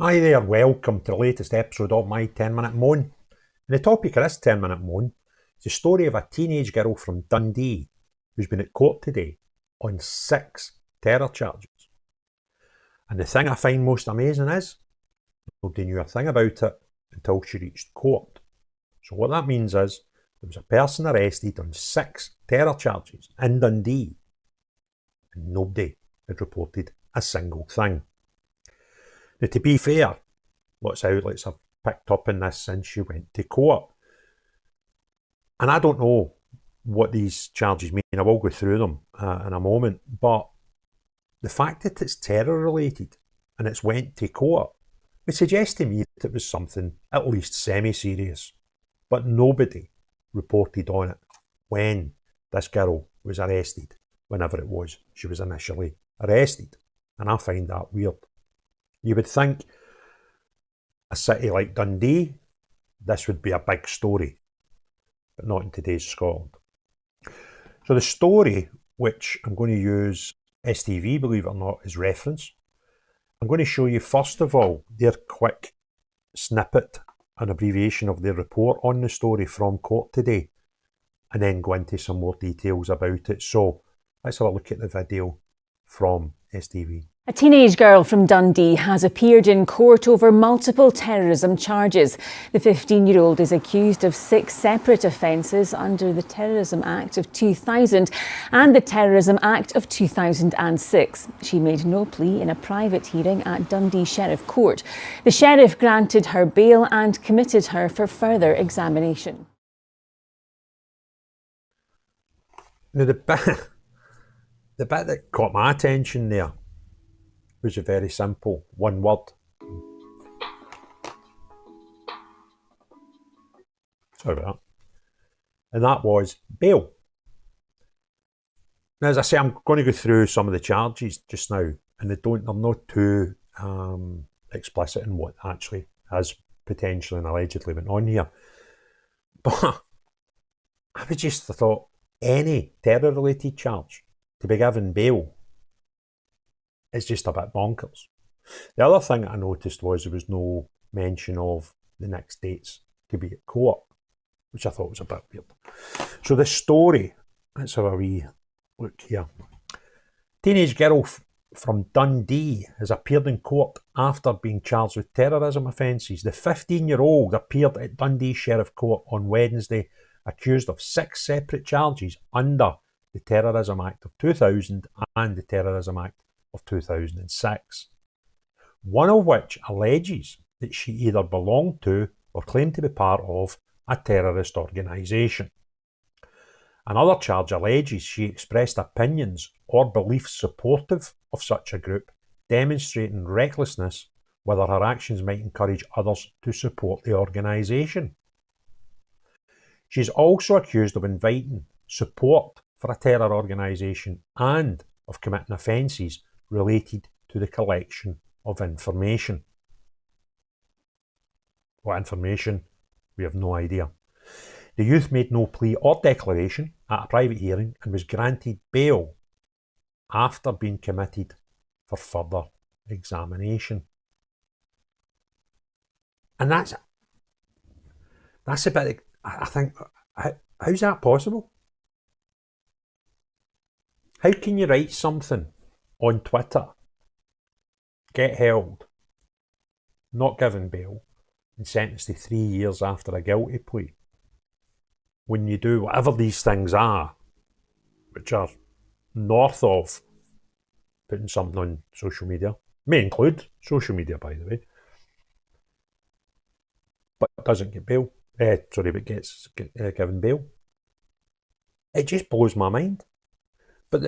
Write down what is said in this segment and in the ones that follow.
Hi there, welcome to the latest episode of my 10-minute moan. And the topic of this 10-minute moan is the story of a teenage girl from Dundee who's been at court today on 6 terror charges. And the thing I find most amazing is nobody knew a thing about it until she reached court. So what that means is there was a person arrested on 6 terror charges in Dundee and nobody had reported a single thing. Now, to be fair, lots of outlets have picked up on this since she went to court. And I don't know what these charges mean. I will go through them in a moment. But the fact that it's terror related and it's went to court would suggest to me that it was something at least semi-serious. But nobody reported on it when this girl was arrested, whenever it was she was initially arrested. And I find that weird. You would think a city like Dundee, this would be a big story, but not in today's Scotland. So the story, which I'm going to use STV, believe it or not, as reference, I'm going to show you first of all their quick snippet, an abbreviation of their report on the story from court today, and then go into some more details about it. So let's have a look at the video from STV. A teenage girl from Dundee has appeared in court over multiple terrorism charges. The 15-year-old is accused of 6 separate offences under the Terrorism Act of 2000 and the Terrorism Act of 2006. She made no plea in a private hearing at Dundee Sheriff Court. The sheriff granted her bail and committed her for further examination. Now the bit that caught my attention there was a very simple one word. Sorry about that. And that was bail. Now, as I say, I'm going to go through some of the charges just now, and they're not too explicit in what actually has potentially and allegedly went on here. But I would just have thought any terror-related charge to be given bail is just a bit bonkers. The other thing I noticed was there was no mention of the next dates to be at court, which I thought was a bit weird. So the story, let's have a wee look here. Teenage girl from Dundee has appeared in court after being charged with terrorism offences. The 15-year-old appeared at Dundee Sheriff Court on Wednesday, accused of 6 separate charges under the Terrorism Act of 2000 and the Terrorism Act of 2006, one of which alleges that she either belonged to or claimed to be part of a terrorist organisation. Another charge alleges she expressed opinions or beliefs supportive of such a group, demonstrating recklessness whether her actions might encourage others to support the organisation. She is also accused of inviting support for a terror organisation and of committing offences related to the collection of information. What information? We have no idea. The youth made no plea or declaration at a private hearing and was granted bail after being committed for further examination. And that's a bit, I think, how's that possible? How can you write something on Twitter, get held, not given bail, and sentenced to 3 years after a guilty plea, when you do whatever these things are, which are north of putting something on social media, may include social media, by the way, but doesn't get bail, but gets given bail. It just blows my mind. But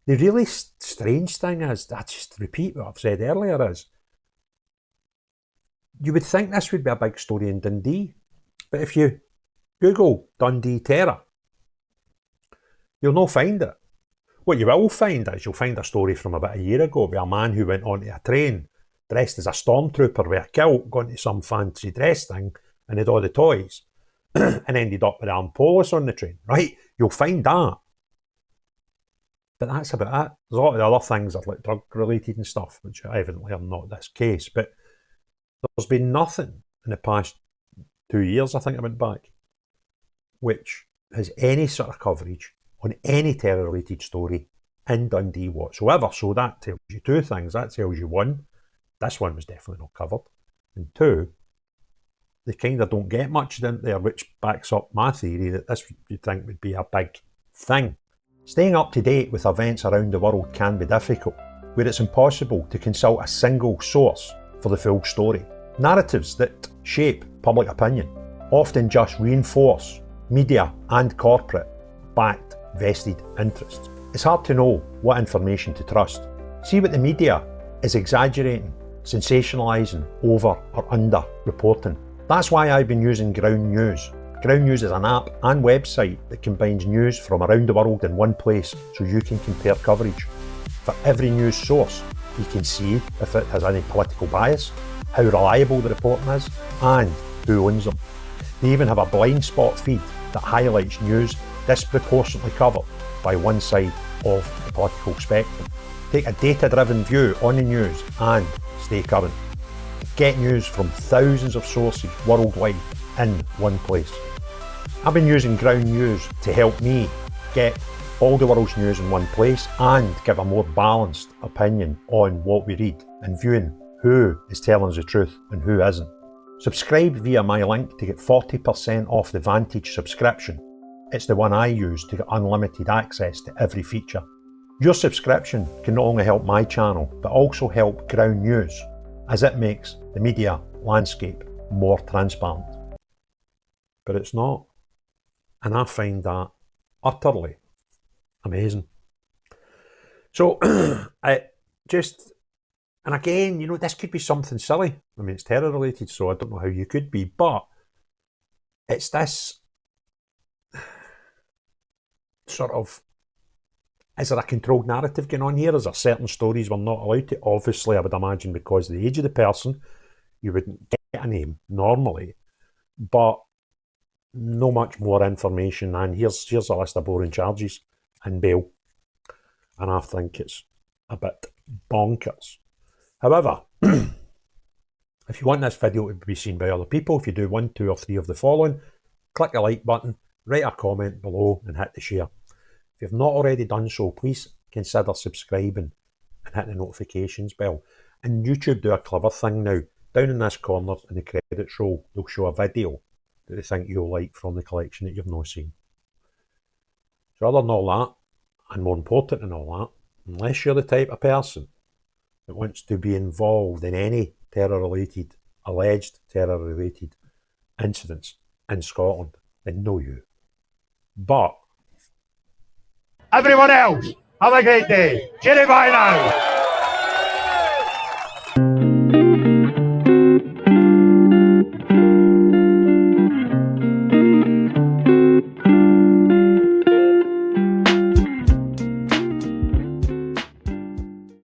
the really strange thing is, I just repeat what I've said earlier, is you would think this would be a big story in Dundee, but if you Google Dundee terror, you'll not find it. What you will find is you'll find a story from about a year ago with a man who went onto a train dressed as a stormtrooper with a kilt, going to some fancy dress thing and had all the toys and ended up with armed police on the train, right? You'll find that. But that's about it. There's a lot of the other things that are like drug related and stuff, which evidently are not this case. But there's been nothing in the past 2 years, I think I went back, which has any sort of coverage on any terror related story in Dundee whatsoever. So that tells you two things. That tells you one, this one was definitely not covered. And two, they kind of don't get much in there, which backs up my theory that this you'd think would be a big thing. Staying up to date with events around the world can be difficult, where it's impossible to consult a single source for the full story. Narratives that shape public opinion often just reinforce media and corporate-backed vested interests. It's hard to know what information to trust. See what the media is exaggerating, sensationalising, over or under reporting. That's why I've been using Ground News. Ground News is an app and website that combines news from around the world in one place so you can compare coverage. For every news source, you can see if it has any political bias, how reliable the reporting is, and who owns them. They even have a blind spot feed that highlights news disproportionately covered by one side of the political spectrum. Take a data-driven view on the news and stay current. Get news from thousands of sources worldwide in one place. I've been using Ground News to help me get all the world's news in one place and give a more balanced opinion on what we read and viewing who is telling us the truth and who isn't. Subscribe via my link to get 40% off the Vantage subscription. It's the one I use to get unlimited access to every feature. Your subscription can not only help my channel, but also help Ground News, as it makes the media landscape more transparent. But it's not. And I find that utterly amazing. So, and again, you know, this could be something silly. I mean, it's terror related, so I don't know how you could be, but it's this sort of, is there a controlled narrative going on here? Is there certain stories we're not allowed to? Obviously, I would imagine because of the age of the person, you wouldn't get a name normally, but no much more information. And here's a list of boring charges and bail. And I think it's a bit bonkers. However, if you want this video to be seen by other people, if you do 1, 2 or 3 of the following, click the like button, write a comment below and hit the share. If you've not already done so, please consider subscribing and hit the notifications bell. And YouTube do a clever thing now. Down in this corner in the credits roll, they'll show a video that they think you'll like from the collection that you've not seen. So other than all that, and more important than all that, unless you're the type of person that wants to be involved in any alleged terror-related incidents in Scotland, then no you. But everyone else, have a great day. Cheerio, bye now.